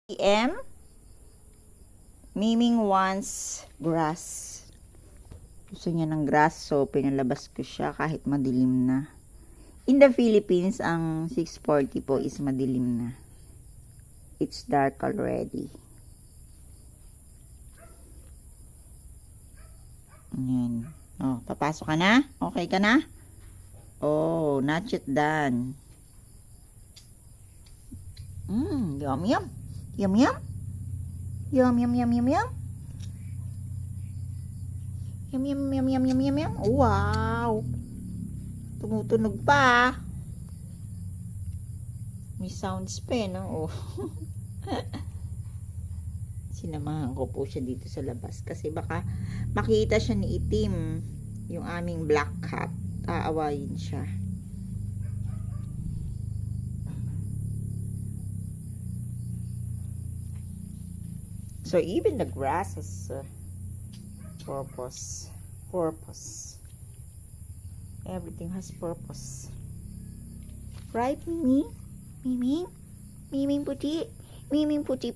PM, Miming wants grass. Gusto niya ng grass, so pinalabas ko siya kahit madilim na. In the Philippines, ang 6:40 po is madilim na. It's dark already. Ayan. Oh, papasok ka na? Okay ka na? Oh, not yet done. Yum yum. Yum yum. Yum yum yum yum yum. Yum yum yum yum yum yum yum. Wow. Tumutunog pa. May sounds pa, no? Oh. Sinamahan ko po siya dito sa labas kasi baka makita siya ni Itim, yung aming black cat. Aawayin siya. So even the grass has purpose. Everything has purpose. Right, Mimi? Mimi? Miming puti? Miming puti.